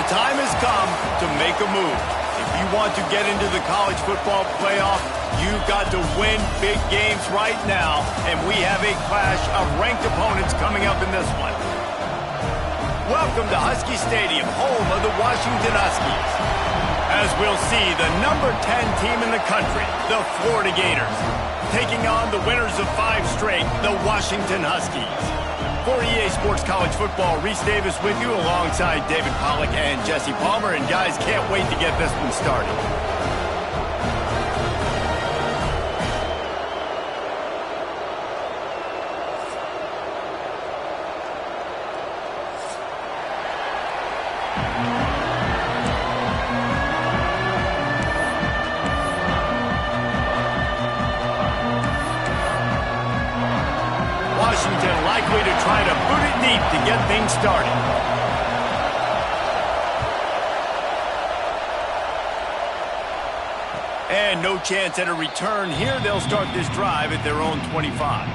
the time has come to make a move. If you want to get into the college football playoff, you've got to win big games right now, and we have a clash of ranked opponents coming up in this one. Welcome to Husky Stadium, home of the Washington Huskies. As we'll see, the number 10 team in the country, the Florida Gators, taking on the winners of 5 straight, the Washington Huskies. For EA Sports College Football, Reese Davis with you alongside David Pollack and Jesse Palmer. And guys, can't wait to get this one started. Washington likely to try to boot it deep to get things started. And no chance at a return here. They'll start this drive at their own 25.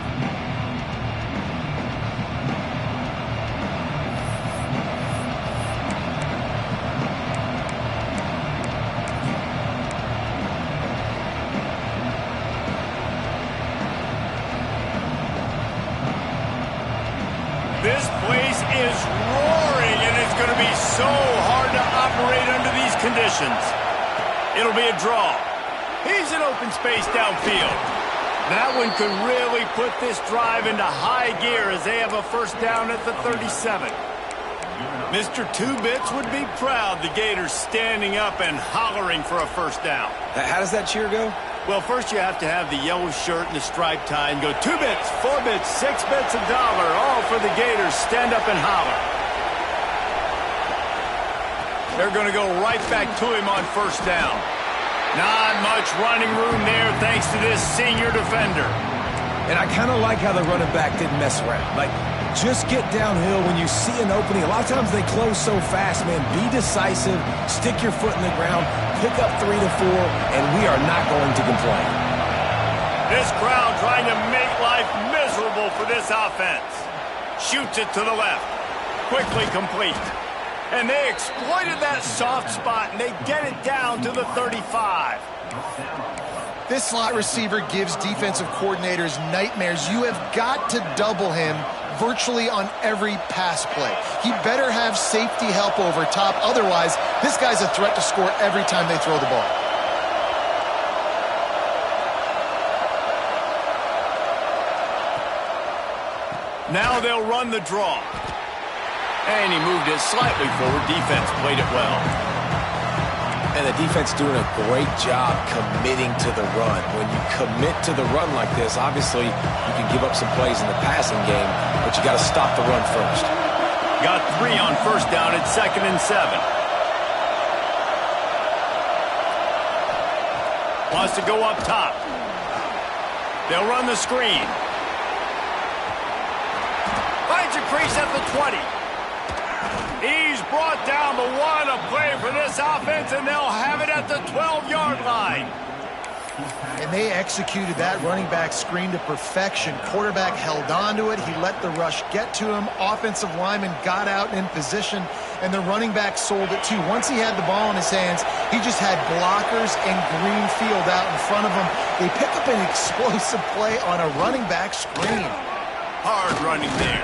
This place is roaring, and it's going to be so hard to operate under these conditions. It'll be a draw. He's in open space downfield. That one could really put this drive into high gear as they have a first down at the 37. Mr. Two Bits would be proud the Gators standing up and hollering for a first down. How does that cheer go? Well, first you have to have the yellow shirt and the striped tie and go 2 bits, 4 bits, 6 bits, $1, all for the Gators. Stand up and holler. They're going to go right back to him on first down. Not much running room there thanks to this senior defender. And I kind of like how the running back didn't mess around. Like, just get downhill when you see an opening. A lot of times they close so fast, man. Be decisive, stick your foot in the ground, pick up 3 to 4, and we are not going to complain. This crowd trying to make life miserable for this offense. Shoots it to the left. Quickly complete. And they exploited that soft spot, and they get it down to the 35. This slot receiver gives defensive coordinators nightmares. You have got to double him virtually on every pass play. He better have safety help over top. Otherwise, this guy's a threat to score every time they throw the ball. Now they'll run the draw. And he moved it slightly forward. Defense played it well. And the defense doing a great job committing to the run. When you commit to the run like this, obviously you can give up some plays in the passing game, but you got to stop the run first. Got 3 on first down at 2nd and 7. Wants to go up top. They'll run the screen. Finds a crease at the 20. He's brought down, but what a play for this offense, and they'll have it at the 12-yard line. And they executed that running back screen to perfection. Quarterback held on to it. He let the rush get to him. Offensive lineman got out in position, and the running back sold it too. Once he had the ball in his hands, he just had blockers and green field out in front of him. They pick up an explosive play on a running back screen. Hard running there.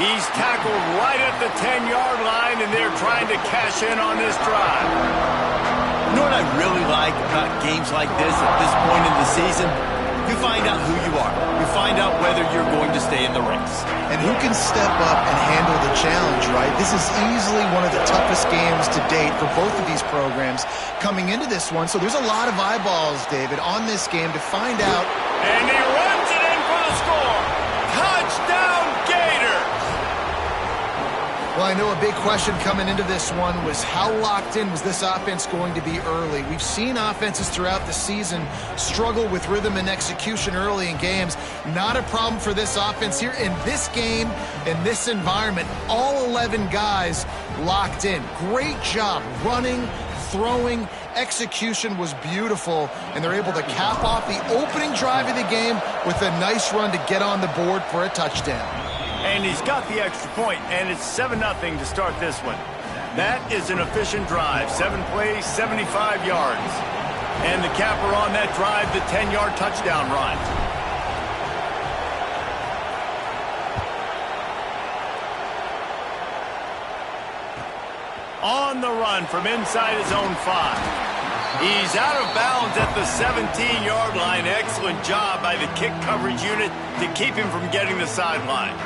He's tackled right at the 10-yard line, and they're trying to cash in on this drive. You know what I really like about games like this at this point in the season? You find out who you are. You find out whether you're going to stay in the race. And who can step up and handle the challenge, right? This is easily one of the toughest games to date for both of these programs coming into this one. So there's a lot of eyeballs, David, on this game to find out. And he runs it in for the score. Touchdown, Gators! Well, I know a big question coming into this one was how locked in was this offense going to be early? We've seen offenses throughout the season struggle with rhythm and execution early in games. Not a problem for this offense here in this game, in this environment. All 11 guys locked in. Great job running, throwing. Execution was beautiful, and they're able to cap off the opening drive of the game with a nice run to get on the board for a touchdown. And he's got the extra point, and it's 7-0 to start this one. That is an efficient drive. 7 plays, 75 yards. And the capper on that drive, the 10-yard touchdown run. On the run from inside his own 5. He's out of bounds at the 17-yard line. Excellent job by the kick coverage unit to keep him from getting the sideline.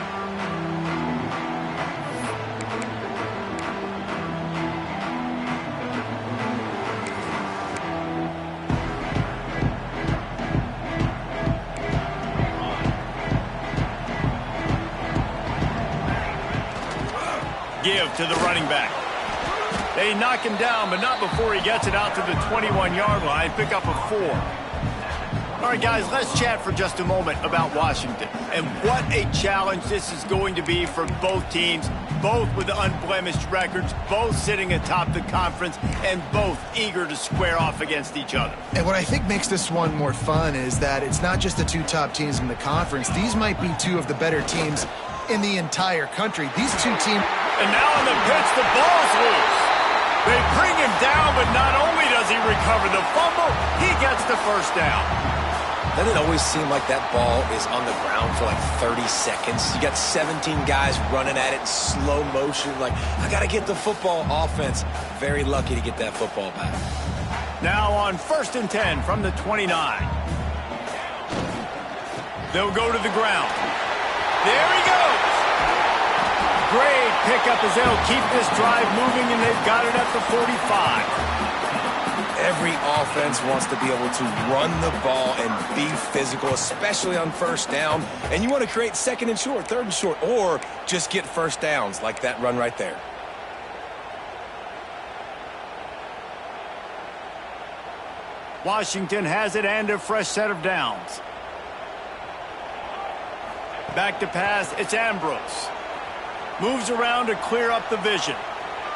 Give to the running back. They knock him down, but not before he gets it out to the 21-yard line. Pick up a 4. All right, guys, let's chat for just a moment about Washington. And what a challenge this is going to be for both teams, both with unblemished records, both sitting atop the conference, and both eager to square off against each other. And what I think makes this one more fun is that it's not just the 2 top teams in the conference. These might be 2 of the better teams in the entire country. These 2 teams... And now on the pitch, the ball's loose. They bring him down, but not only does he recover the fumble, he gets the first down. Doesn't it always seem like that ball is on the ground for like 30 seconds? You got 17 guys running at it in slow motion. Like, I got to get the football. Offense, very lucky to get that football back. Now on 1st and 10 from the 29. They'll go to the ground. There he goes. Great pickup as they'll keep this drive moving, and they've got it at the 45. Every offense wants to be able to run the ball and be physical, especially on 1st down. And you want to create 2nd and short, 3rd and short, or just get 1st downs like that run right there. Washington has it and a fresh set of downs. Back to pass, it's Ambrose. Moves around to clear up the vision.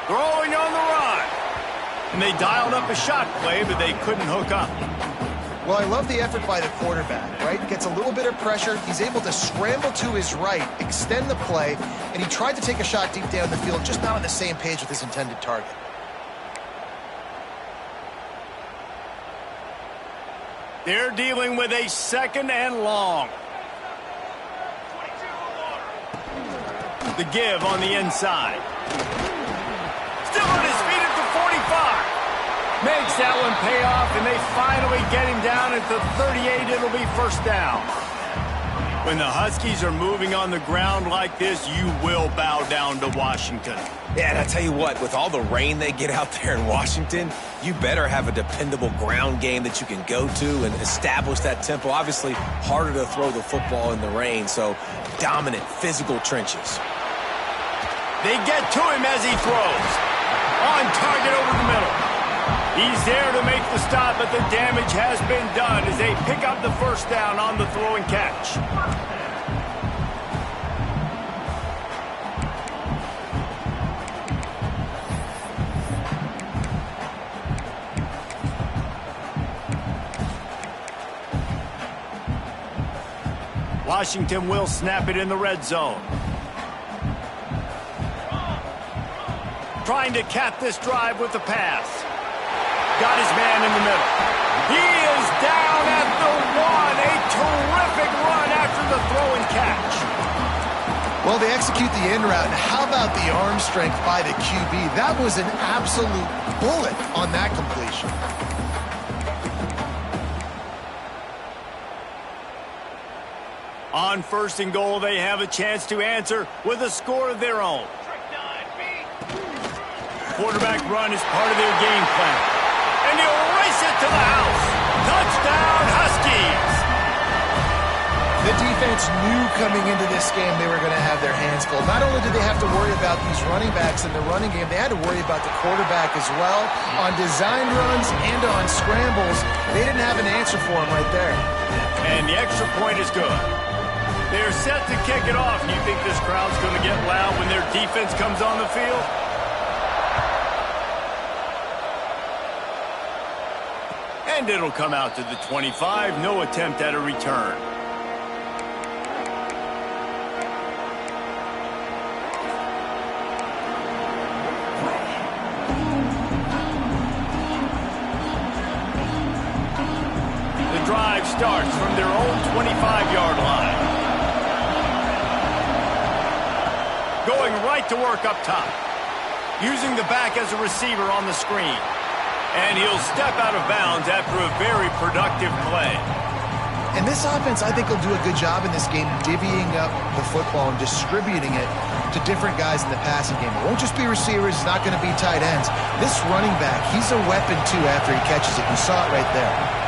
Throwing on the run. And they dialed up a shot play, but they couldn't hook up. Well, I love the effort by the quarterback, right? Gets a little bit of pressure. He's able to scramble to his right, extend the play, and he tried to take a shot deep down the field, just not on the same page with his intended target. They're dealing with a 2nd and long. The give on the inside. Still on his feet at the 45. Makes that one pay off, and they finally get him down at the 38. It'll be 1st down. When the Huskies are moving on the ground like this, you will bow down to Washington. Yeah, and I tell you what, with all the rain they get out there in Washington, you better have a dependable ground game that you can go to and establish that tempo. Obviously, harder to throw the football in the rain, so dominant, physical trenches. They get to him as he throws. On target over the middle. He's there to make the stop, but the damage has been done as they pick up the 1st down on the throw and catch. Washington will snap it in the red zone. Trying to cap this drive with the pass. Got his man in the middle. He is down at the 1. A terrific run after the throw and catch. Well, they execute the in route. And how about the arm strength by the QB? That was an absolute bullet on that completion. On 1st and goal, they have a chance to answer with a score of their own. Quarterback run is part of their game plan. And he'll race it to the house. Touchdown, Huskies! The defense knew coming into this game they were going to have their hands full. Not only did they have to worry about these running backs in the running game, they had to worry about the quarterback as well. On designed runs and on scrambles, they didn't have an answer for him right there. And the extra point is good. They're set to kick it off. You think this crowd's going to get loud when their defense comes on the field? And it'll come out to the 25. No attempt at a return. drive starts from their own 25-yard line. Going right to work up top. Using the back as a receiver on the screen. And he'll step out of bounds after a very productive play. And this offense, I think, will do a good job in this game divvying up the football and distributing it to different guys in the passing game. It won't just be receivers. It's not going to be tight ends. This running back, he's a weapon, too, after he catches it. You saw it right there.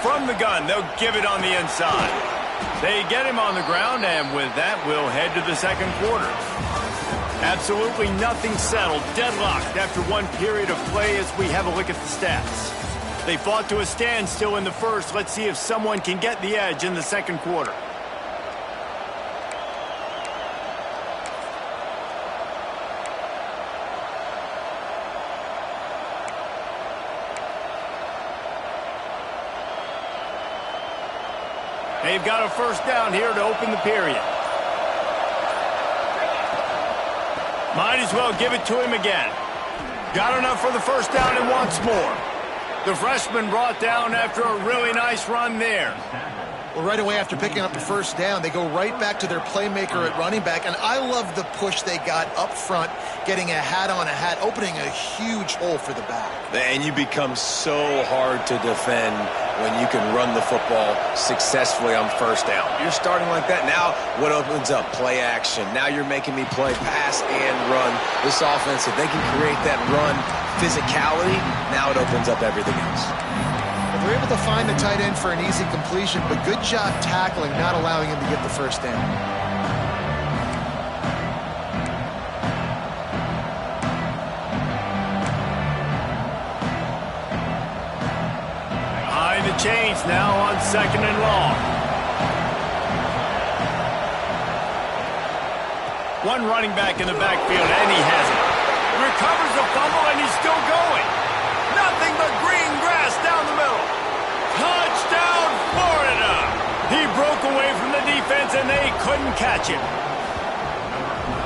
From the gun, they'll give it on the inside. They get him on the ground, and with that, we'll head to the second quarter. Absolutely nothing settled, deadlocked after one period of play as we have a look at the stats. They fought to a standstill in the first. Let's see if someone can get the edge in the second quarter. They've got a first down here to open the period. Might as well give it to him again. Got enough for the first down and wants more. The freshman brought down after a really nice run there. Well, right away after picking up the first down, they go right back to their playmaker at running back. And I love the push they got up front, getting a hat on a hat, opening a huge hole for the back. And you become so hard to defend when you can run the football successfully on first down. You're starting like that. Now what opens up? Play action. Now you're making me play pass and run. This offense, if they can create that run physicality, now it opens up everything else. They're able to find the tight end for an easy completion, but good job tackling, not allowing him to get the first down. Behind the chains now on second and long. One running back in the backfield, and he has it. Recovers the fumble, and he's still going. Nothing but green grass down the middle. Touchdown, Florida! He broke away from the defense, and they couldn't catch him.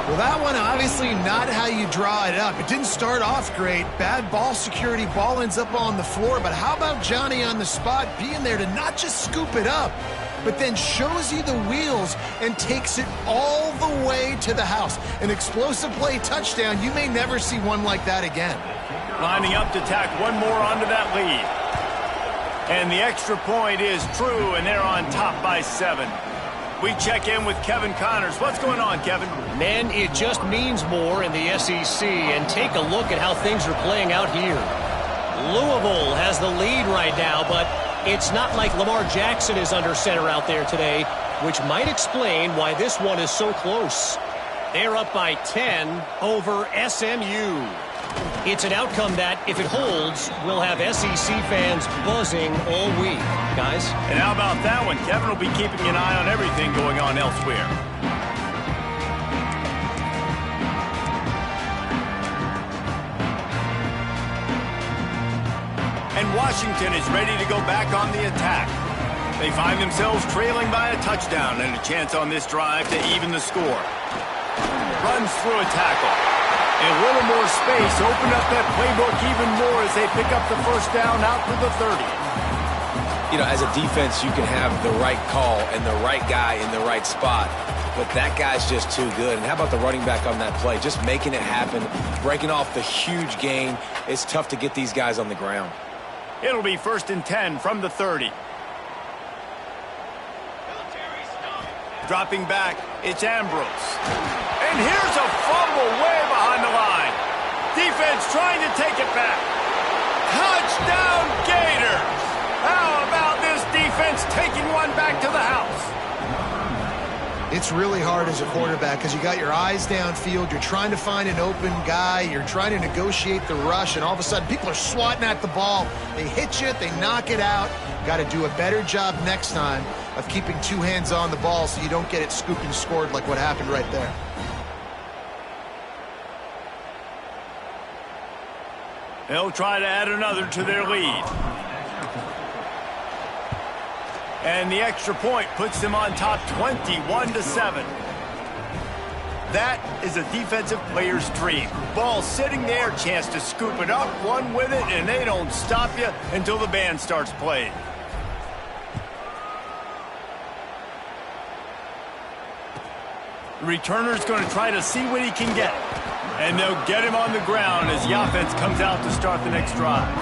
Well, that one obviously not how you draw it up. It didn't start off great. Bad ball security. Ball ends up on the floor. But how about Johnny on the spot being there to not just scoop it up, but then shows you the wheels and takes it all the way to the house. An explosive play touchdown. You may never see one like that again. Lining up to tack one more onto that lead. And the extra point is true, and they're on top by 7. We check in with Kevin Connors. What's going on, Kevin? Man, it just means more in the SEC, and take a look at how things are playing out here. Louisville has the lead right now, but it's not like Lamar Jackson is under center out there today, which might explain why this one is so close. They're up by 10 over SMU. It's an outcome that, if it holds, will have SEC fans buzzing all week. Guys? And how about that one? Kevin will be keeping an eye on everything going on elsewhere. And Washington is ready to go back on the attack. They find themselves trailing by a touchdown and a chance on this drive to even the score. Runs through a tackle. A little more space, open up that playbook even more as they pick up the first down out to the 30. You know, as a defense, you can have the right call and the right guy in the right spot, but that guy's just too good. And how about the running back on that play? Just making it happen, breaking off the huge gain. It's tough to get these guys on the ground. It'll be 1st and 10 from the 30. Dropping back, it's Ambrose. And here's a fumble way behind the line. Defense trying to take it back. Touchdown, Gators! How about this defense taking one back to the house? It's really hard as a quarterback because you got your eyes downfield. You're trying to find an open guy. You're trying to negotiate the rush, and all of a sudden people are swatting at the ball. They hit you. They knock it out. Got to do a better job next time of keeping two hands on the ball so you don't get it scooped and scored like what happened right there. They'll try to add another to their lead. And the extra point puts them on top 21-7. that is a defensive player's dream. Ball sitting there, chance to scoop it up, run with it, and they don't stop you until the band starts playing. The returner's going to try to see what he can get. And they'll get him on the ground as the offense comes out to start the next drive.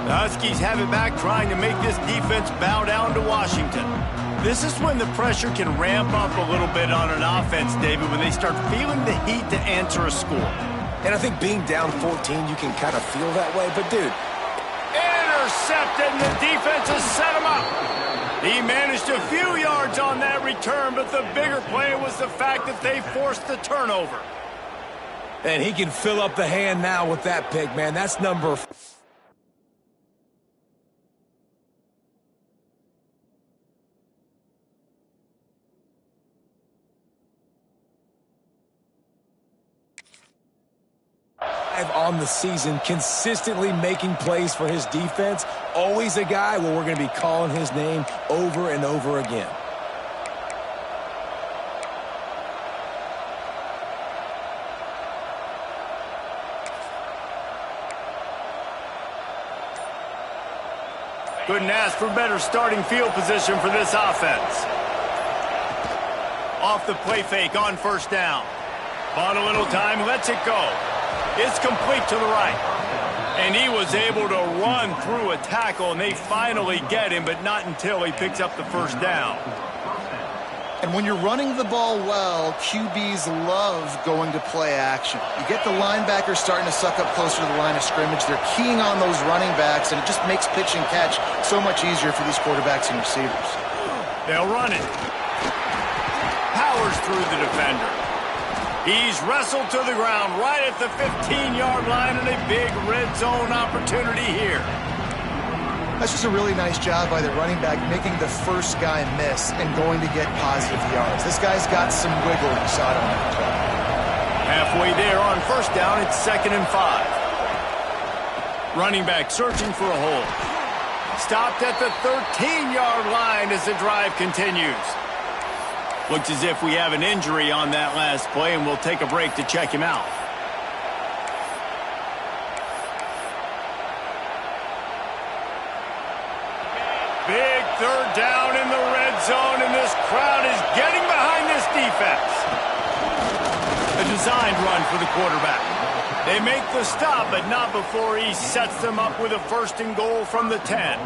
The Huskies have it back, trying to make this defense bow down to Washington. This is when the pressure can ramp up a little bit on an offense, David, when they start feeling the heat to answer a score. And I think being down 14, you can kind of feel that way. But, dude. Intercepted, and the defense has set him up. He managed a few yards on that return, but the bigger play was the fact that they forced the turnover. And he can fill up the hand now with that pick, man. That's number 4. On the season, consistently making plays for his defense. Always a guy where we're going to be calling his name over and over again. Couldn't ask for better starting field position for this offense. Off the play fake on first down. Bought a little time, lets it go. It's complete to the right. And he was able to run through a tackle, and they finally get him, but not until he picks up the first down. And when you're running the ball well, QBs love going to play action. You get the linebackers starting to suck up closer to the line of scrimmage. They're keying on those running backs, and it just makes pitch and catch so much easier for these quarterbacks and receivers. They'll run it. Powers through the defender. He's wrestled to the ground right at the 15-yard line, and a big red zone opportunity here. That's just a really nice job by the running back, making the first guy miss and going to get positive yards. This guy's got some wiggle. You saw it on that play. Halfway there on first down, it's 2nd and 5. Running back searching for a hole. Stopped at the 13-yard line as the drive continues. Looks as if we have an injury on that last play, and we'll take a break to check him out. Big third down in the red zone, and this crowd is getting behind this defense. A designed run for the quarterback. They make the stop, but not before he sets them up with a 1st and goal from the 10.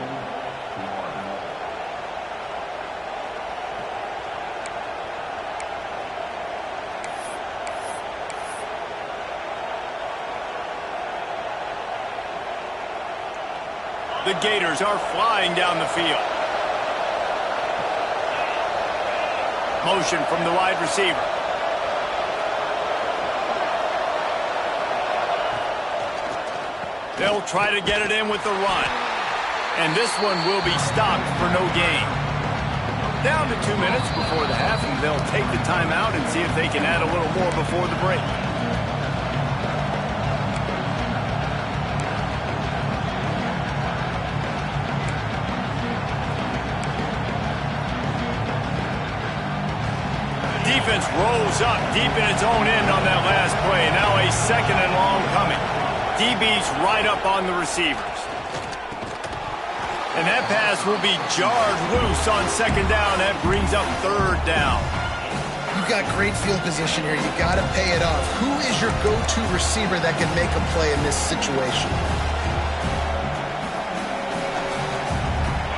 The Gators are flying down the field. Motion from the wide receiver. They'll try to get it in with the run. And this one will be stopped for no gain. Down to 2 minutes before the half, and they'll take the timeout and see if they can add a little more before the break. Defense rolls up deep in its own end on that last play. Now a 2nd and long coming. DB's right up on the receivers. And that pass will be jarred loose on 2nd down. That brings up 3rd down. You've got great field position here. You got to pay it off. Who is your go-to receiver that can make a play in this situation?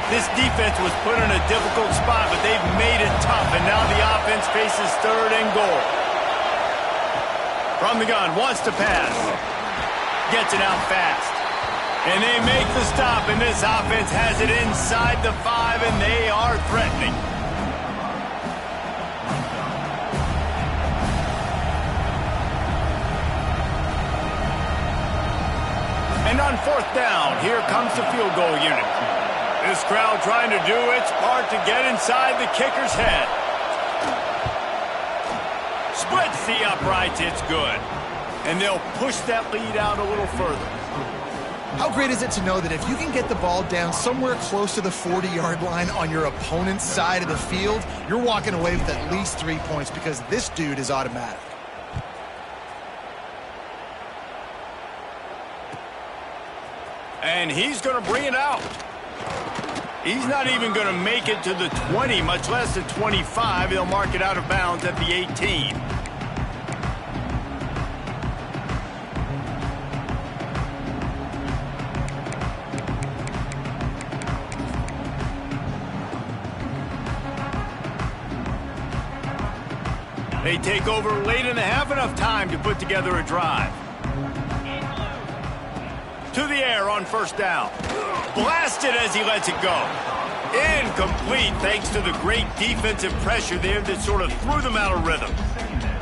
This defense was put in a difficult spot, but they've made it tough, and now the offense faces 3rd and goal. From the gun, wants to pass. Gets it out fast. And they make the stop, and this offense has it inside the 5, and they are threatening. And on 4th down, here comes the field goal unit. This crowd trying to do its part to get inside the kicker's head. Splits the uprights, it's good. and they'll push that lead out a little further. How great is it to know that if you can get the ball down somewhere close to the 40-yard line on your opponent's side of the field, you're walking away with at least 3 points because this dude is automatic. And he's going to bring it out. He's not even going to make it to the 20, much less the 25. He'll mark it out of bounds at the 18. They take over late and have enough time to put together a drive. To the air on first down. Blasted as he lets it go. Incomplete thanks to the great defensive pressure there that sort of threw them out of rhythm.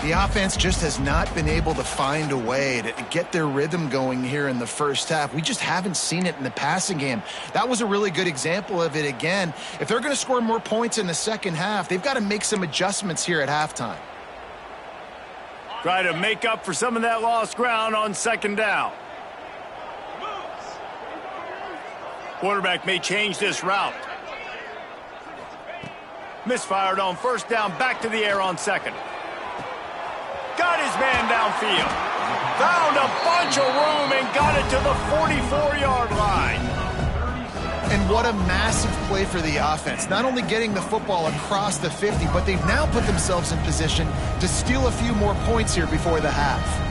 The offense just has not been able to find a way to get their rhythm going here in the first half. We just haven't seen it in the passing game. That was a really good example of it again. If they're going to score more points in the second half, they've got to make some adjustments here at halftime. Try to make up for some of that lost ground on second down. Quarterback may change this route. Misfired on first down, back to the air on second. Got his man downfield. Found a bunch of room and got it to the 44-yard line. And what a massive play for the offense. Not only getting the football across the 50, but they've now put themselves in position to steal a few more points here before the half.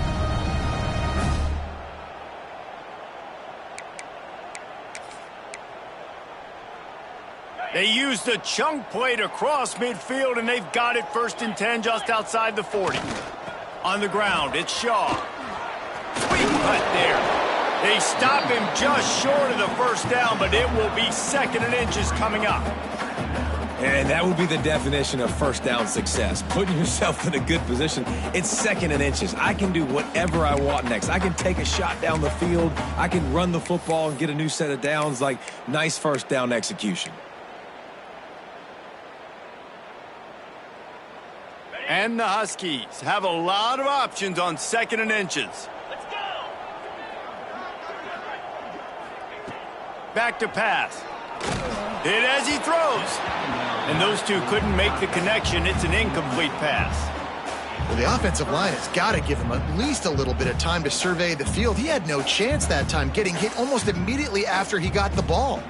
They used a chunk play to cross midfield, and they've got it first and 10 just outside the 40. On the ground, it's Shaw. Sweet cut there. They stop him just short of the first down, but it will be second and inches coming up. And that would be the definition of first down success. Putting yourself in a good position. It's second and inches. I can do whatever I want next. I can take a shot down the field. I can run the football and get a new set of downs. Like, nice first down execution. And the Huskies have a lot of options on second and inches. Back to pass. Hit as he throws. And those two couldn't make the connection. It's an incomplete pass. Well, the offensive line has got to give him at least a little bit of time to survey the field. He had no chance that time, getting hit almost immediately after he got the ball.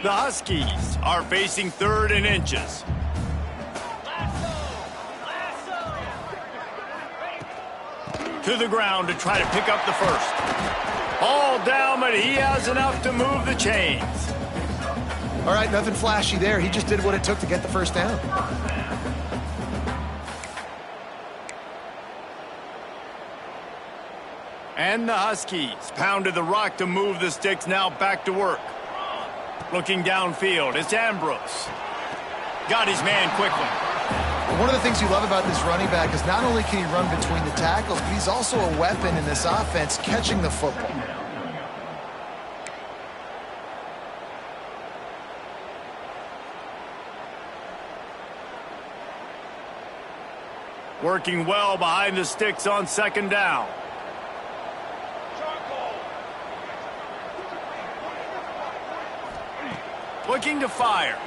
The Huskies are facing third and inches. To the ground to try to pick up the first. All down, but he has enough to move the chains. All right, nothing flashy there. He just did what it took to get the first down. And the Huskies pounded the rock to move the sticks, now back to work. Looking downfield, it's Ambrose. Got his man quickly. One of the things you love about this running back is not only can he run between the tackles, but he's also a weapon in this offense catching the football. Working well behind the sticks on second down. Looking to fire.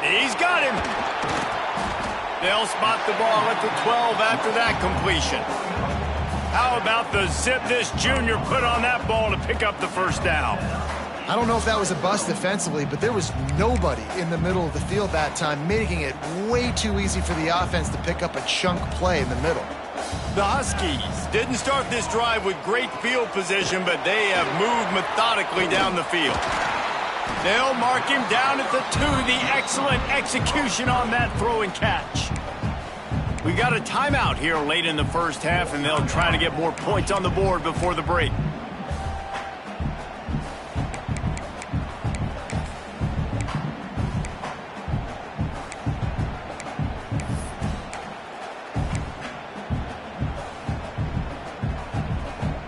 He's got him. They'll spot the ball at the 12 after that completion. How about the zip this junior put on that ball to pick up the first down? I don't know if that was a bust defensively, but there was nobody in the middle of the field that time, making it way too easy for the offense to pick up a chunk play in the middle. The Huskies didn't start this drive with great field position, but they have moved methodically down the field. They'll mark him down at the 2. The excellent execution on that throw and catch. We got a timeout here late in the first half, and they'll try to get more points on the board before the break.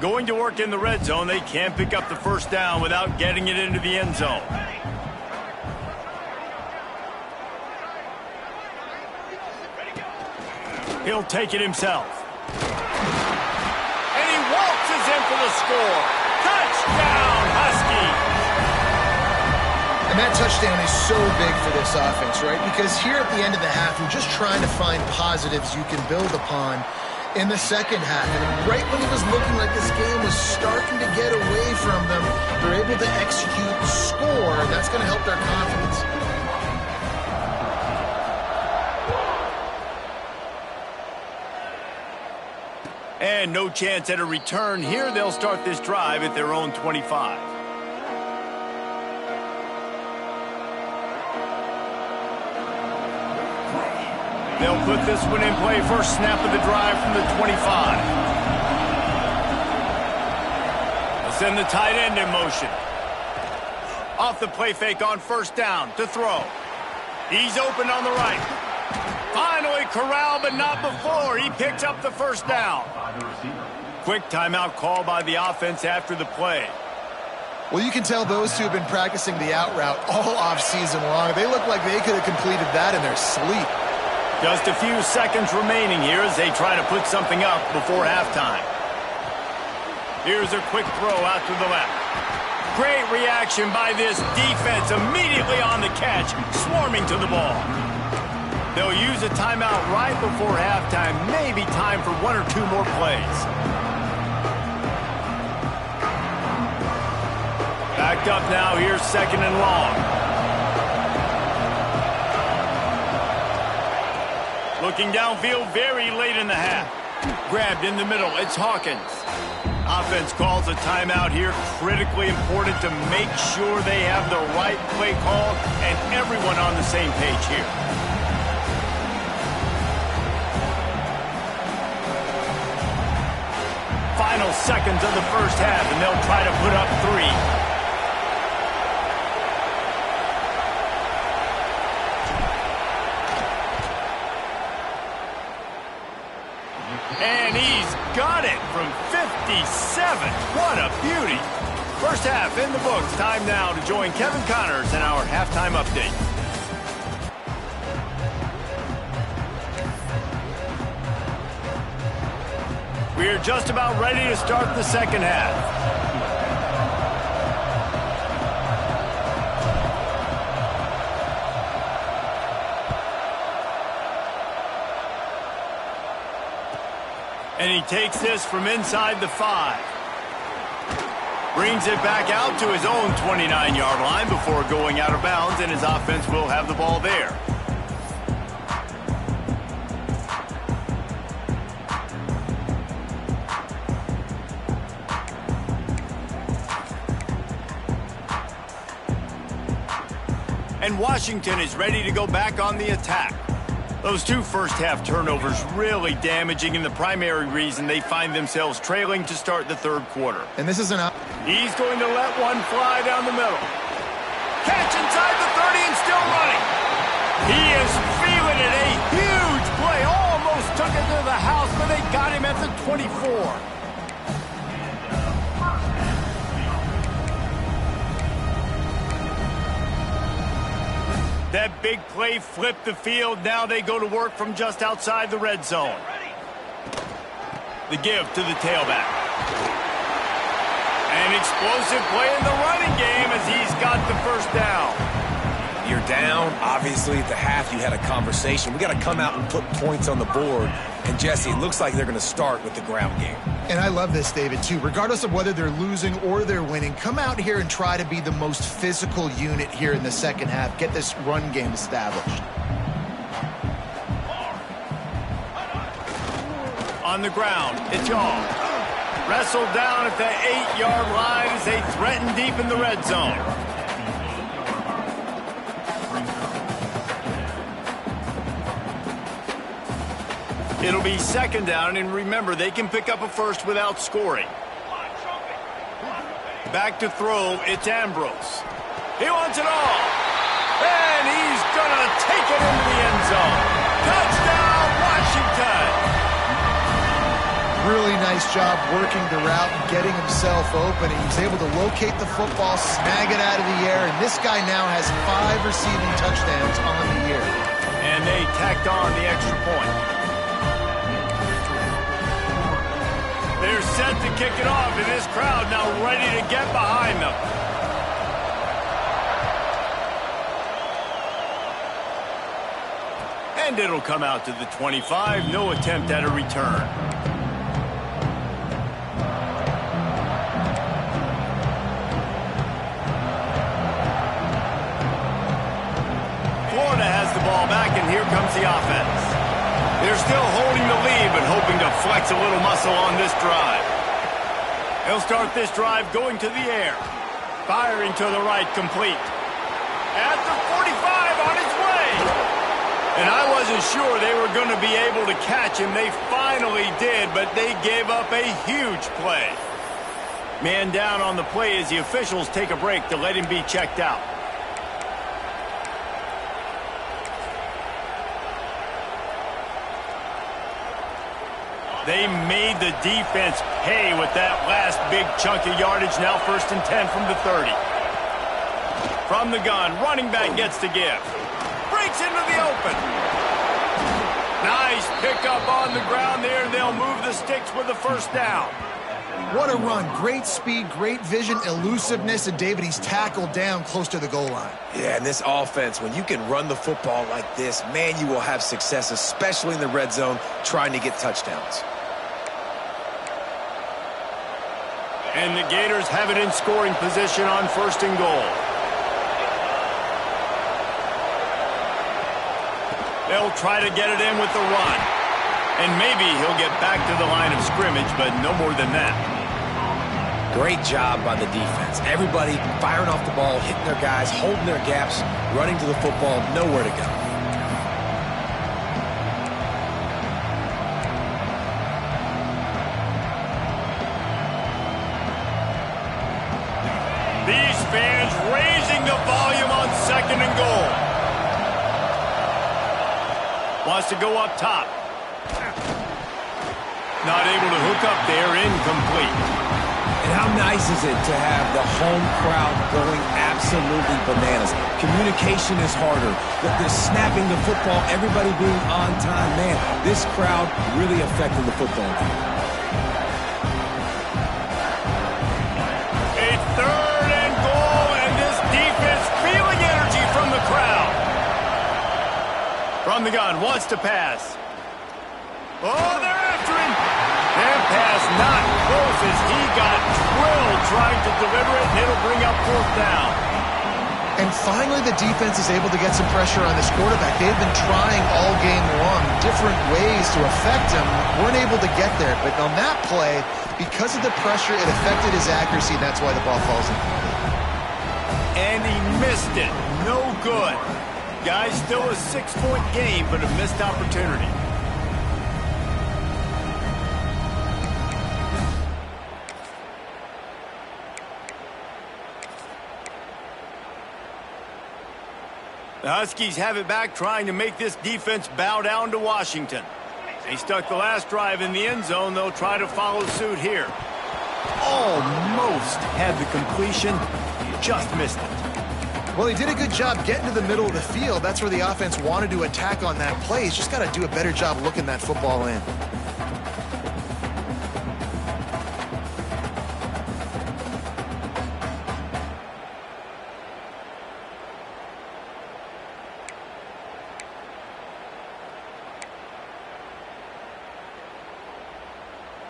Going to work in the red zone, they can't pick up the first down without getting it into the end zone. He'll take it himself. And he waltzes in for the score. Touchdown, Husky! And that touchdown is so big for this offense, right? Because here at the end of the half, you're just trying to find positives you can build upon in the second half. And right when it was looking like this game was starting to get away from them, they're able to execute, score, and that's going to help their confidence. And no chance at a return here. They'll start this drive at their own 25. They'll put this one in play. First snap of the drive from the 25. They'll send the tight end in motion. Off the play fake on first down to throw. He's open on the right. Finally corralled, but not before. He picks up the first down. Quick timeout call by the offense after the play. Well, you can tell those two have been practicing the out route all offseason long. They look like they could have completed that in their sleep. Just a few seconds remaining here as they try to put something up before halftime. Here's a quick throw out to the left. Great reaction by this defense immediately on the catch, swarming to the ball. They'll use a timeout right before halftime, maybe time for one or two more plays. Backed up now, here's second and long. Looking downfield very late in the half. Grabbed in the middle, it's Hawkins. Offense calls a timeout here, critically important to make sure they have the right play call and everyone on the same page here. Final seconds of the first half, and they'll try to put up 3. And he's got it from 57. What a beauty. First half in the books. Time now to join Kevin Connors in our halftime update. We're just about ready to start the second half. And he takes this from inside the 5. Brings it back out to his own 29-yard line before going out of bounds, and his offense will have the ball there. And Washington is ready to go back on the attack. Those two first-half turnovers really damaging, and the primary reason they find themselves trailing to start the third quarter. And this is an... He's going to let one fly down the middle. Catch inside the 30 and still running. He is feeling it. A huge play. Almost took it to the house, but they got him at the 24. That big play flipped the field. Now they go to work from just outside the red zone. The give to the tailback. An explosive play in the running game as he's got the first down. You're down. Obviously, at the half, you had a conversation. We got to come out and put points on the board. And, Jesse, it looks like they're going to start with the ground game. And I love this, David, too. Regardless of whether they're losing or they're winning, come out here and try to be the most physical unit here in the second half. Get this run game established. On the ground, it's Young. Wrestled down at the 8-yard line as they threaten deep in the red zone. It'll be second down, and remember, they can pick up a first without scoring. Back to throw, it's Ambrose. He wants it all. And he's going to take it into the end zone. Touchdown, Washington! Really nice job working the route and getting himself open. He was able to locate the football, snag it out of the air, and this guy now has 5 receiving touchdowns on the year. And they tacked on the extra point. They're set to kick it off, and this crowd now ready to get behind them. And it'll come out to the 25. No attempt at a return. Florida has the ball back, and here comes the offense. They're still holding the lead, but hoping to flex a little muscle on this drive. They'll start this drive going to the air. Firing to the right, complete. At the 45, on its way. And I wasn't sure they were going to be able to catch him. They finally did, but they gave up a huge play. Man down on the play as the officials take a break to let him be checked out. They made the defense pay with that last big chunk of yardage. Now 1st and 10 from the 30. From the gun, running back gets to give. Breaks into the open. Nice pickup on the ground there. They'll move the sticks with a 1st down. What a run. Great speed, great vision, elusiveness, and David, he's tackled down close to the goal line. Yeah, and this offense, when you can run the football like this, man, you will have success, especially in the red zone, trying to get touchdowns. And the Gators have it in scoring position on 1st and goal. They'll try to get it in with the run. And maybe he'll get back to the line of scrimmage, but no more than that. Great job by the defense. Everybody firing off the ball, hitting their guys, holding their gaps, running to the football, nowhere to go. These fans raising the volume on 2nd and goal. Wants to go up top. Not able to hook up there, incomplete. And how nice is it to have the home crowd going absolutely bananas? Communication is harder. The snapping the football, everybody being on time. Man, this crowd really affecting the football game. A 3rd and goal, and this defense feeling energy from the crowd. From the gun, wants to pass. Oh, they're after him. Their pass not close as he got drilled trying to deliver it, and it'll bring up 4th down. And finally, the defense is able to get some pressure on this quarterback. They've been trying all game long, different ways to affect him. Weren't able to get there, but on that play, because of the pressure, it affected his accuracy, and that's why the ball falls incomplete. And he missed it. No good. Guys, still a 6-point game, but a missed opportunity. The Huskies have it back, trying to make this defense bow down to Washington. They stuck the last drive in the end zone. They'll try to follow suit here. Almost had the completion. Just missed it. Well, he did a good job getting to the middle of the field. That's where the offense wanted to attack on that play. He's just got to do a better job looking that football in.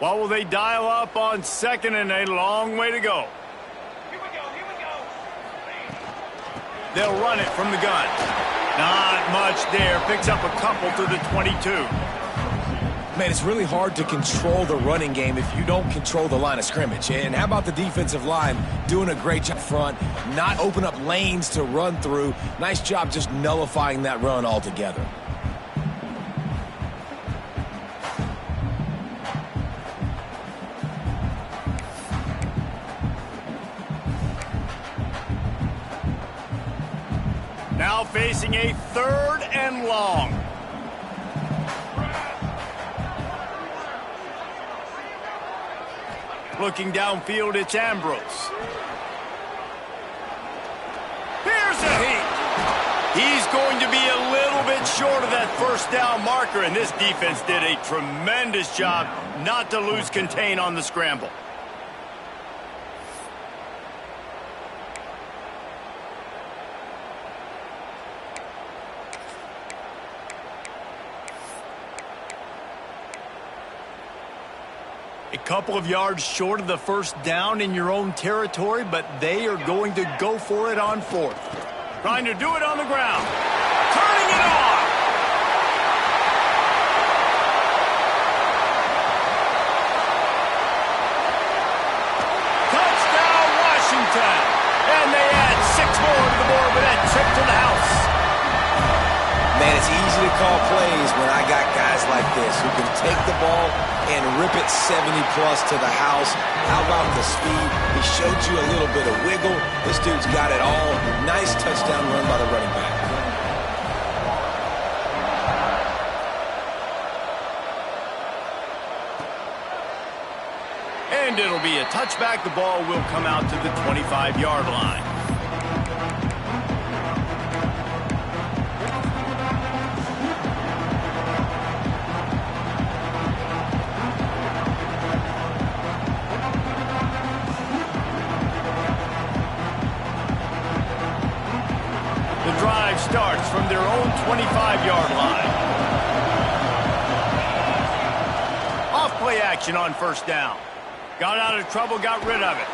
What will they dial up on 2nd and a long way to go? Here we go. They'll run it from the gun. Not much there. Picks up a couple to the 22. Man, it's really hard to control the running game if you don't control the line of scrimmage. And how about the defensive line doing a great job front, not open up lanes to run through. Nice job just nullifying that run altogether. Now facing a 3rd and long. Looking downfield, it's Ambrose. Here's a heat. He's going to be a little bit short of that first down marker, and this defense did a tremendous job not to lose contain on the scramble. A couple of yards short of the first down in your own territory, but they are going to go for it on fourth. Trying to do it on the ground. Turning it on. Touchdown, Washington. And they add 6 more to the board with that trip to the house. Man, it's easy to call plays when I got guys like this who can take the ball and rip it 70-plus to the house. How about the speed? He showed you a little bit of wiggle. This dude's got it all. Nice touchdown run by the running back. And it'll be a touchback. The ball will come out to the 25-yard line. Starts from their own 25-yard line. Off play action on first down. Got out of trouble, got rid of it.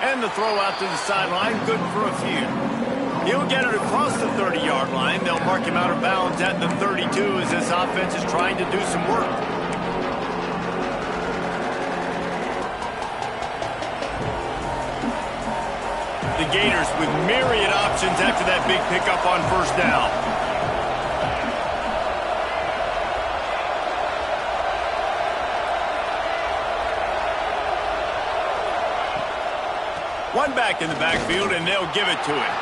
And the throw out to the sideline, good for a few. He'll get it across the 30-yard line. They'll mark him out of bounds at the 32 as this offense is trying to do some work. The Gators with myriad options after that big pickup on first down. One back in the backfield, and they'll give it to him.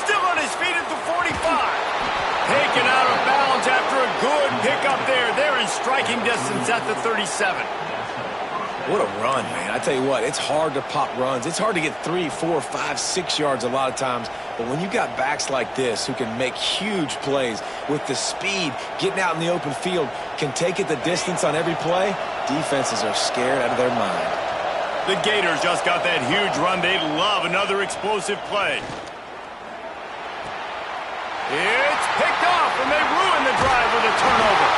Still on his feet at the 45. Taken out of bounds after a good pickup there. They're in striking distance at the 37. What a run, man. I tell you what, it's hard to pop runs. It's hard to get 3, 4, 5, 6 yards a lot of times. But when you got backs like this who can make huge plays with the speed, getting out in the open field, can take it the distance on every play, defenses are scared out of their mind. The Gators just got that huge run. They love another explosive play. It's picked off, and they ruin the drive with a turnover.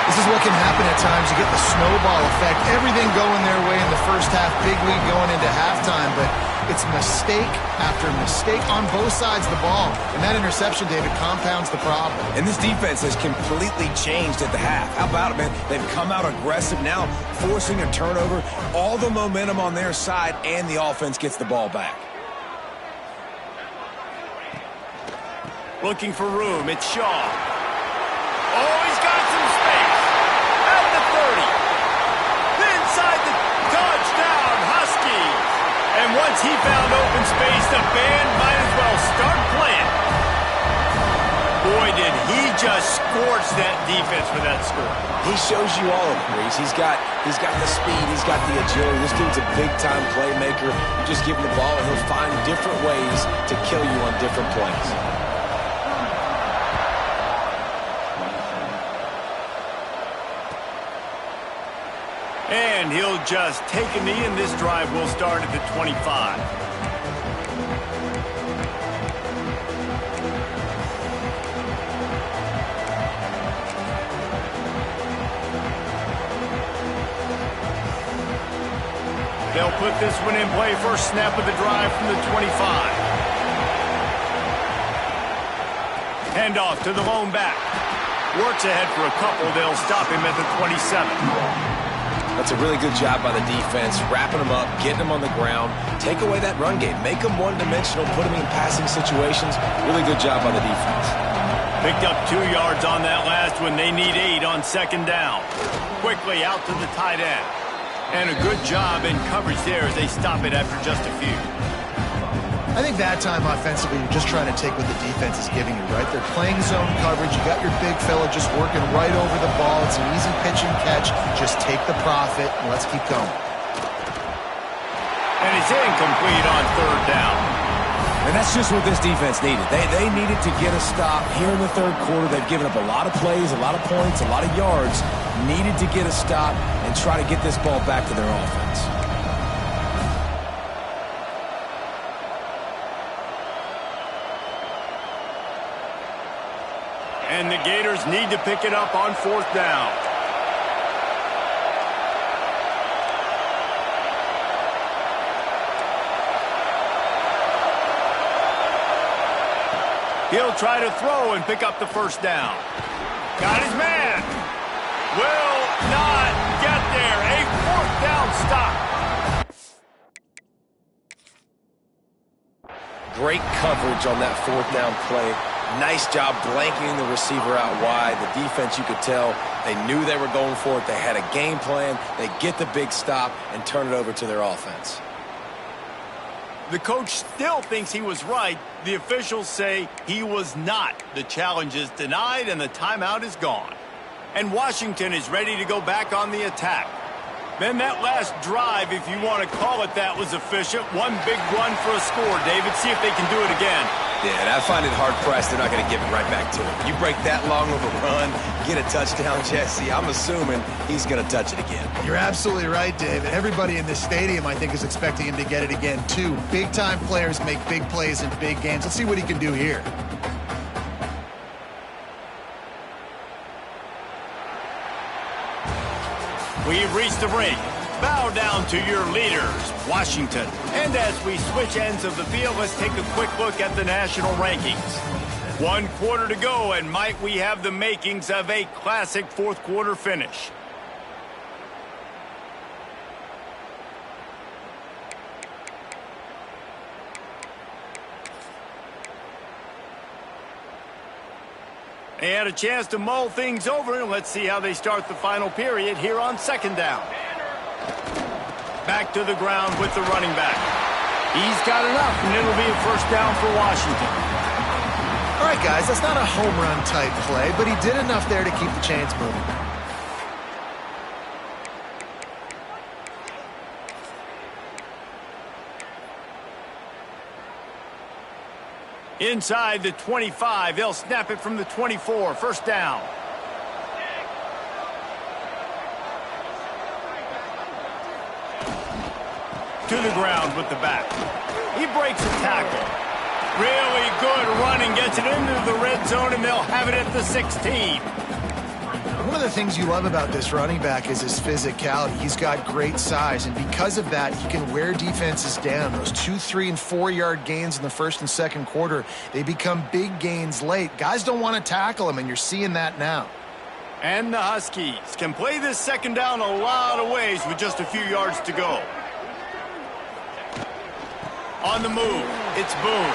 This is what can happen at times. You get the snowball effect. Everything going their way in the first half. Big lead going into halftime. But it's mistake after mistake on both sides of the ball. And that interception, David, compounds the problem. And this defense has completely changed at the half. How about it, man? They've come out aggressive now, forcing a turnover. All the momentum on their side, and the offense gets the ball back. Looking for room. It's Shaw. Oh, he's got some space. At the 30. Inside the touchdown, Huskies. And once he found open space, the band might as well start playing. Boy, did he just scorch that defense for that score. He shows you all of it, Reese. He's got the speed. He's got the agility. This dude's a big-time playmaker. You just give him the ball, and he'll find different ways to kill you on different plays. And he'll just take a knee, and this drive will start at the 25. They'll put this one in play. First snap of the drive from the 25. Handoff to the lone back. Works ahead for a couple. They'll stop him at the 27. That's a really good job by the defense, wrapping them up, getting them on the ground, take away that run game, make them one-dimensional, put them in passing situations. Really good job by the defense. Picked up 2 yards on that last one. They need 8 on second down. Quickly out to the tight end. And a good job in coverage there as they stop it after just a few. I think that time offensively, you're just trying to take what the defense is giving you, right? They're playing zone coverage. You got your big fella just working right over the ball. It's an easy pitch and catch. Just take the profit, and let's keep going. And it's incomplete on third down. And that's just what this defense needed. They needed to get a stop here in the third quarter. They've given up a lot of plays, a lot of points, a lot of yards. Needed to get a stop and try to get this ball back to their offense. And the Gators need to pick it up on fourth down. He'll try to throw and pick up the first down. Got his man. Will not get there. A fourth down stop. Great coverage on that fourth down play. Nice job blanketing the receiver out wide. The defense, you could tell, they knew they were going for it. They had a game plan. They get the big stop and turn it over to their offense. The coach still thinks he was right. The officials say he was not. The challenge is denied and the timeout is gone. And Washington is ready to go back on the attack. Then that last drive, if you want to call it that, was efficient. One big run for a score, David. See if they can do it again. Yeah, and I find it hard-pressed they're not going to give it right back to him. You break that long of a run, get a touchdown, Jesse, I'm assuming he's going to touch it again. You're absolutely right, David. Everybody in this stadium, I think, is expecting him to get it again, too. Big-time players make big plays in big games. Let's see what he can do here. We've reached the break. Bow down to your leaders, Washington. And as we switch ends of the field, let's take a quick look at the national rankings. 1 quarter to go, and might we have the makings of a classic fourth quarter finish. They had a chance to mull things over, and let's see how they start the final period here on second down. Back to the ground with the running back. He's got enough, and it'll be a first down for Washington. All right, guys, that's not a home run type play, but he did enough there to keep the chains moving. Inside the 25, they'll snap it from the 24. First down. To the ground with the back. He breaks a tackle. Really good running, gets it into the red zone, and they'll have it at the 16. One of the things you love about this running back is his physicality. He's got great size, and because of that, he can wear defenses down. Those 2, 3, and 4-yard gains in the first and second quarter, they become big gains late. Guys don't want to tackle him, and you're seeing that now. And the Huskies can play this second down a lot of ways with just a few yards to go. On the move, it's Boone.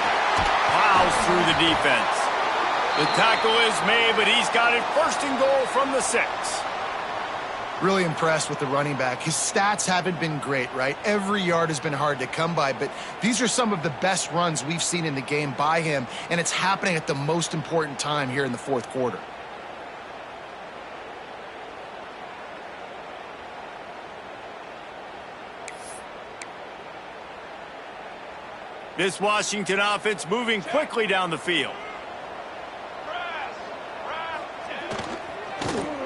Plows through the defense. The tackle is made, but he's got it first and goal from the 6. Really impressed with the running back. His stats haven't been great, right? Every yard has been hard to come by, but these are some of the best runs we've seen in the game by him, and it's happening at the most important time here in the fourth quarter. This Washington offense moving quickly down the field.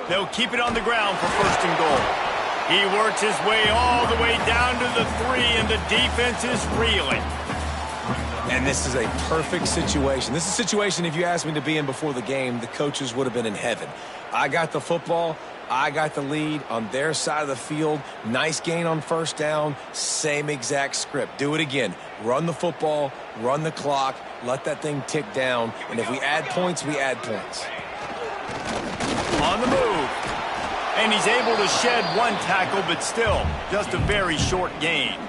They'll keep it on the ground for first and goal. He works his way all the way down to the 3, and the defense is reeling. And this is a perfect situation. This is a situation, if you asked me to be in before the game, the coaches would have been in heaven. I got the football. I got the lead on their side of the field. Nice gain on first down. Same exact script. Do it again. Run the football, run the clock, let that thing tick down. And if we add points, we add points. On the move. And he's able to shed one tackle, but still just a very short gain.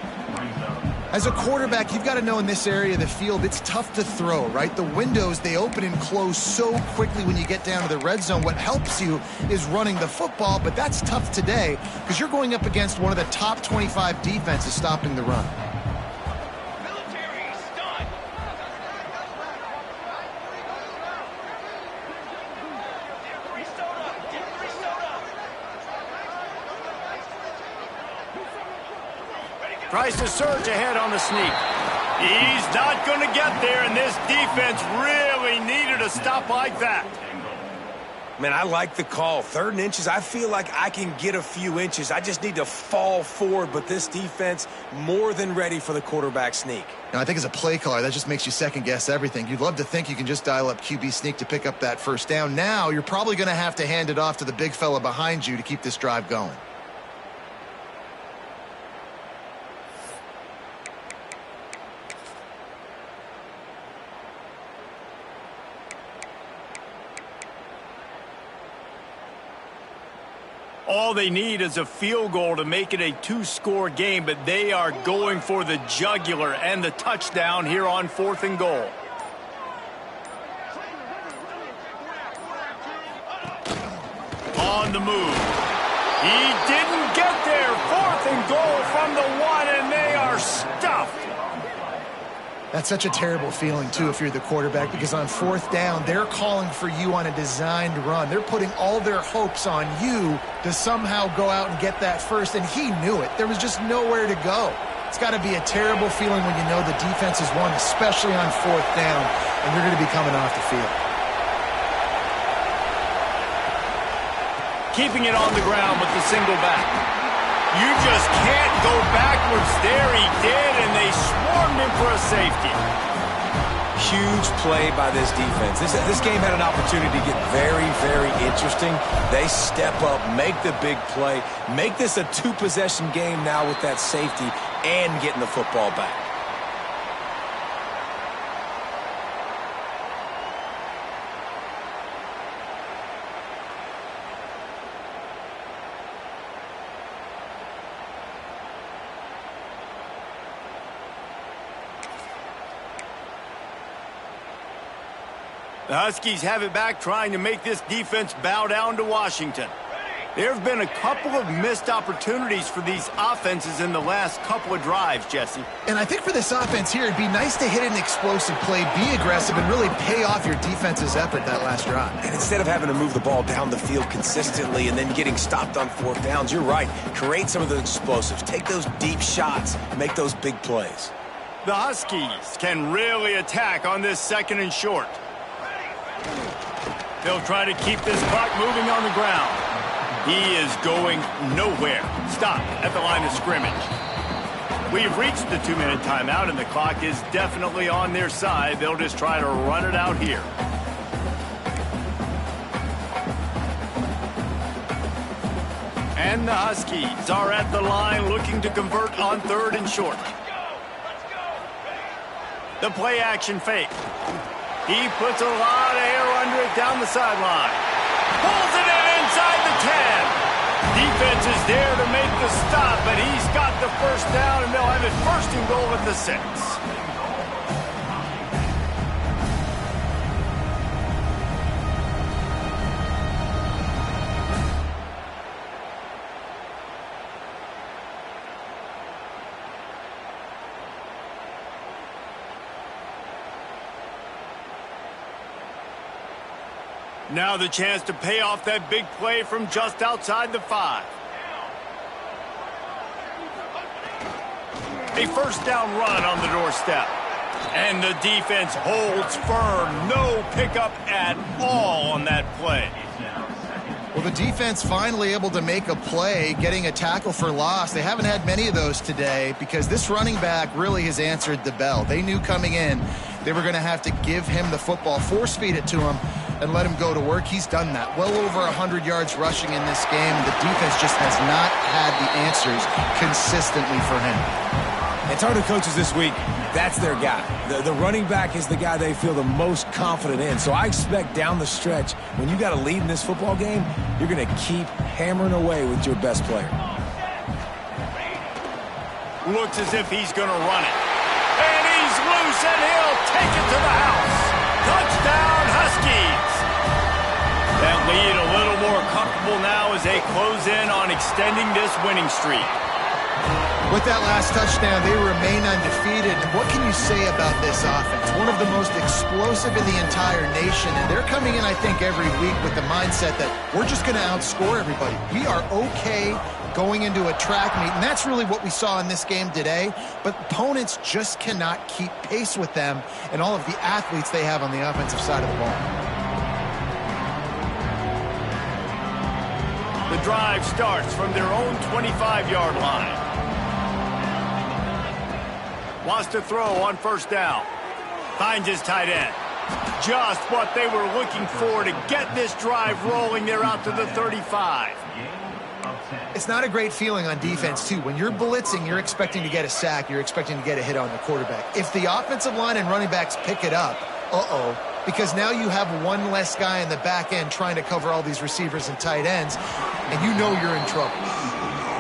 As a quarterback, you've got to know in this area of the field, it's tough to throw, right? The windows, they open and close so quickly when you get down to the red zone. What helps you is running the football, but that's tough today because you're going up against one of the top 25 defenses stopping the run. Military stun. Get 3 soda. Get 3 soda. Ready, go. Tries to surge ahead on the sneak. He's not going to get there, and this defense really needed a stop like that. Man, I like the call. 3rd and inches, I feel like I can get a few inches. I just need to fall forward, but this defense more than ready for the quarterback sneak. Now, I think as a play caller, that just makes you second-guess everything. You'd love to think you can just dial up QB sneak to pick up that first down. Now, you're probably going to have to hand it off to the big fella behind you to keep this drive going. All they need is a field goal to make it a 2-score game, but they are going for the jugular and the touchdown here on 4th and goal. On the move. He didn't get there. 4th and goal from the 1, and they are stuffed. That's such a terrible feeling, too, if you're the quarterback, because on 4th down, they're calling for you on a designed run. They're putting all their hopes on you to somehow go out and get that first, and he knew it. There was just nowhere to go. It's got to be a terrible feeling when you know the defense has won, especially on 4th down, and you're going to be coming off the field. Keeping it on the ground with the single back. You just can't go backwards there. He did, and they swarmed him for a safety. Huge play by this defense. This game had an opportunity to get very, very interesting. They step up, make the big play, make this a 2-possession game now with that safety and getting the football back. The Huskies have it back, trying to make this defense bow down to Washington. There have been a couple of missed opportunities for these offenses in the last couple of drives, Jesse. And I think for this offense here, it'd be nice to hit an explosive play, be aggressive, and really pay off your defense's effort that last drive. And instead of having to move the ball down the field consistently and then getting stopped on 4th downs, you're right. Create some of the explosives. Take those deep shots. Make those big plays. The Huskies can really attack on this 2nd and short. They'll try to keep this clock moving on the ground. He is going nowhere. Stop at the line of scrimmage. We've reached the 2-minute timeout, and the clock is definitely on their side. They'll just try to run it out here. And the Huskies are at the line looking to convert on 3rd and short. The play action fake. He puts a lot of air under it down the sideline. Pulls it in inside the 10. Defense is there to make the stop, but he's got the first down, and they'll have it 1st and goal at the 6. Now the chance to pay off that big play from just outside the 5. A 1st down run on the doorstep. And the defense holds firm. No pickup at all on that play. Well, the defense finally able to make a play, getting a tackle for loss. They haven't had many of those today because this running back really has answered the bell. They knew coming in they were going to have to give him the football, force feed it to him, and let him go to work. He's done that. Well over 100 yards rushing in this game. The defense just has not had the answers consistently for him. And talking to coaches this week, that's their guy. The running back is the guy they feel the most confident in. So I expect down the stretch, when you got a lead in this football game, you're going to keep hammering away with your best player. Looks as if he's going to run it. And he's loose, and he'll take it to the house. Touchdown, Huskies. That lead a little more comfortable now as they close in on extending this winning streak. With that last touchdown, they remain undefeated. And what can you say about this offense? One of the most explosive in the entire nation. And they're coming in, I think, every week with the mindset that we're just going to outscore everybody. We are okay going into a track meet. And that's really what we saw in this game today. But opponents just cannot keep pace with them and all of the athletes they have on the offensive side of the ball. The drive starts from their own 25-yard line. Wants to throw on first down. Finds his tight end. Just what they were looking for to get this drive rolling. They're out to the 35. It's not a great feeling on defense, too. When you're blitzing, you're expecting to get a sack. You're expecting to get a hit on the quarterback. If the offensive line and running backs pick it up, because now you have one less guy in the back end trying to cover all these receivers and tight ends, and you know you're in trouble.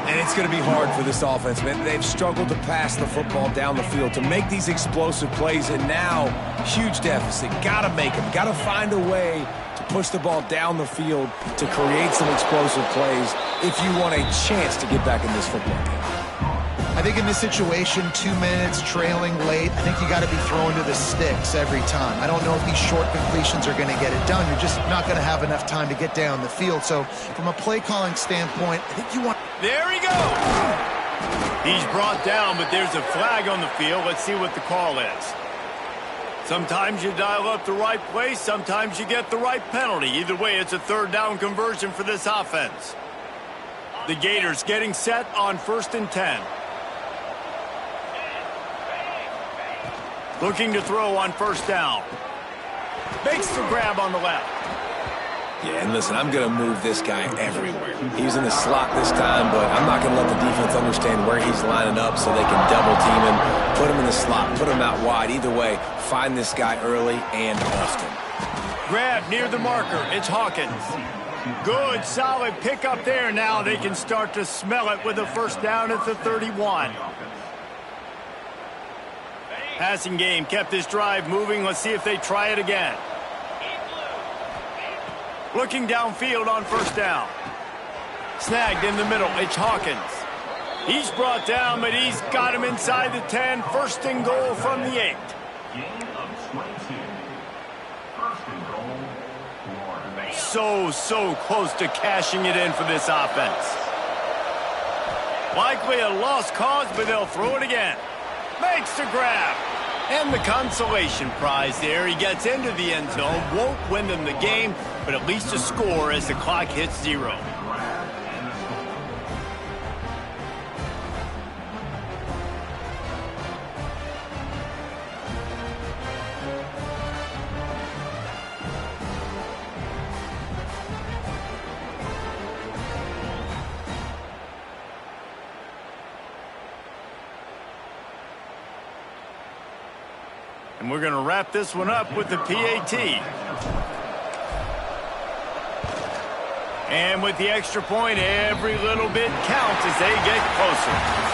And it's going to be hard for this offense, man. They've struggled to pass the football down the field, to make these explosive plays, and now, huge deficit. Got to make them. Got to find a way to push the ball down the field to create some explosive plays if you want a chance to get back in this football game. I think in this situation, 2 minutes, trailing late, I think you got to be throwing to the sticks every time. I don't know if these short completions are going to get it done. You're just not going to have enough time to get down the field. So from a play calling standpoint, I think you want... There he goes. He's brought down, but there's a flag on the field. Let's see what the call is. Sometimes you dial up the right play, sometimes you get the right penalty. Either way, it's a third down conversion for this offense. The Gators getting set on 1st and 10. Looking to throw on first down. Makes the grab on the left. Yeah, and listen, I'm going to move this guy everywhere. He's in the slot this time, but I'm not going to let the defense understand where he's lining up so they can double team him, put him in the slot, put him out wide. Either way, find this guy early and often. Grab near the marker. It's Hawkins. Good, solid pickup there. Now they can start to smell it with a first down at the 31. Passing game kept this drive moving. Let's see if they try it again. Looking downfield on first down. Snagged in the middle. It's Hawkins. He's brought down, but he's got him inside the 10. First and goal from the 8. So close to cashing it in for this offense. Likely a lost cause, but they'll throw it again. Makes the grab. And the consolation prize there. He gets into the end zone. Won't win them the game, but at least a score as the clock hits 0. And we're going to wrap this one up with the PAT. And with the extra point, every little bit counts as they get closer.